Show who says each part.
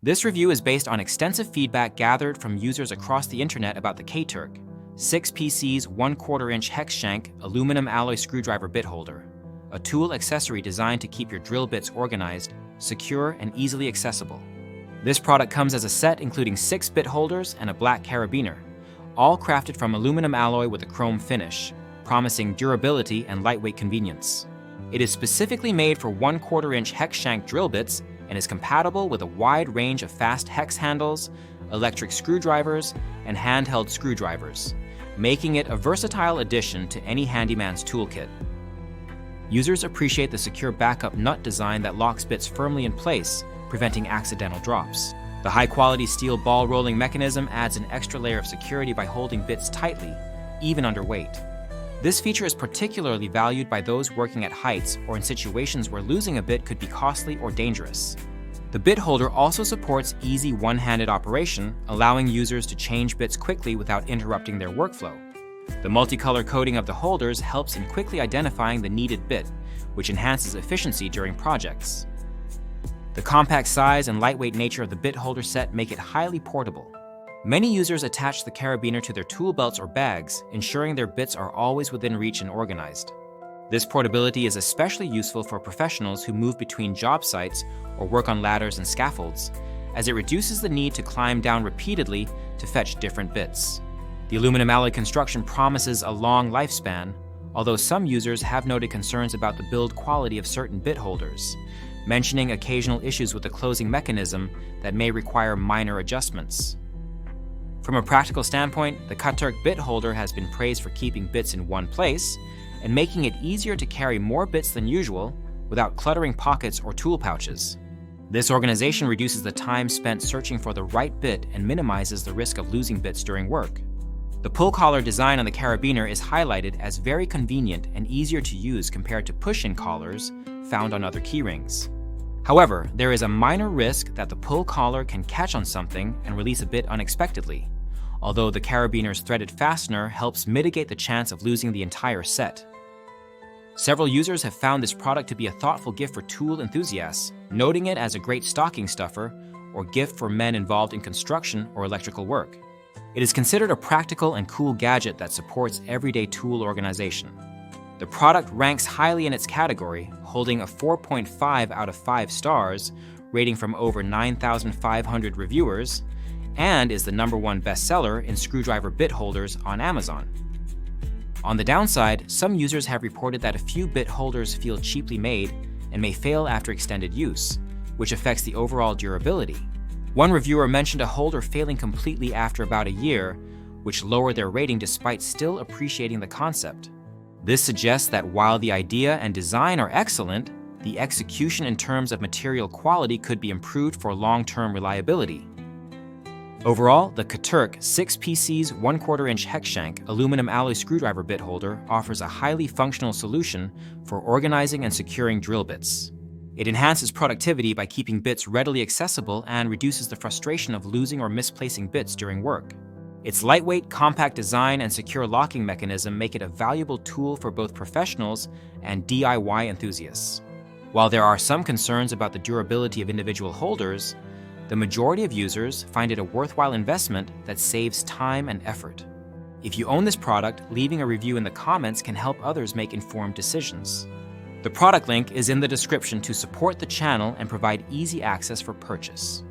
Speaker 1: This review is based on extensive feedback gathered from users across the internet about the Katerk 6PC's 1/4-inch hex shank aluminum alloy screwdriver bit holder, a tool accessory designed to keep your drill bits organized, secure, and easily accessible. This product comes as a set including 6 bit holders and a black carabiner, all crafted from aluminum alloy with a chrome finish, promising durability and lightweight convenience. It is specifically made for 1/4-inch hex shank drill bits and is compatible with a wide range of fast hex handles, electric screwdrivers, and handheld screwdrivers, making it a versatile addition to any handyman's toolkit. Users appreciate the secure backup nut design that locks bits firmly in place, preventing accidental drops. The high-quality steel ball rolling mechanism adds an extra layer of security by holding bits tightly, even under weight. This feature is particularly valued by those working at heights or in situations where losing a bit could be costly or dangerous. The bit holder also supports easy one-handed operation, allowing users to change bits quickly without interrupting their workflow. The multicolor coating of the holders helps in quickly identifying the needed bit, which enhances efficiency during projects. The compact size and lightweight nature of the bit holder set make it highly portable. Many users attach the carabiner to their tool belts or bags, ensuring their bits are always within reach and organized. This portability is especially useful for professionals who move between job sites or work on ladders and scaffolds, as it reduces the need to climb down repeatedly to fetch different bits. The aluminum alloy construction promises a long lifespan, although some users have noted concerns about the build quality of certain bit holders, mentioning occasional issues with the closing mechanism that may require minor adjustments. From a practical standpoint, the Katerk bit holder has been praised for keeping bits in one place and making it easier to carry more bits than usual without cluttering pockets or tool pouches. This organization reduces the time spent searching for the right bit and minimizes the risk of losing bits during work. The pull collar design on the carabiner is highlighted as very convenient and easier to use compared to push-in collars found on other keyrings. However, there is a minor risk that the pull collar can catch on something and release a bit unexpectedly, although the carabiner's threaded fastener helps mitigate the chance of losing the entire set. Several users have found this product to be a thoughtful gift for tool enthusiasts, noting it as a great stocking stuffer or gift for men involved in construction or electrical work. It is considered a practical and cool gadget that supports everyday tool organization. The product ranks highly in its category, holding a 4.5 out of 5 stars, rating from over 9,500 reviewers, and is the #1 bestseller in screwdriver bit holders on Amazon. On the downside, some users have reported that a few bit holders feel cheaply made and may fail after extended use, which affects the overall durability. One reviewer mentioned a holder failing completely after about a year, which lowered their rating despite still appreciating the concept. This suggests that while the idea and design are excellent, the execution in terms of material quality could be improved for long-term reliability. Overall, the Katerk 6PC's 1/4-inch hex shank aluminum alloy screwdriver bit holder offers a highly functional solution for organizing and securing drill bits. It enhances productivity by keeping bits readily accessible and reduces the frustration of losing or misplacing bits during work. Its lightweight, compact design and secure locking mechanism make it a valuable tool for both professionals and DIY enthusiasts. While there are some concerns about the durability of individual holders, the majority of users find it a worthwhile investment that saves time and effort. If you own this product, leaving a review in the comments can help others make informed decisions. The product link is in the description to support the channel and provide easy access for purchase.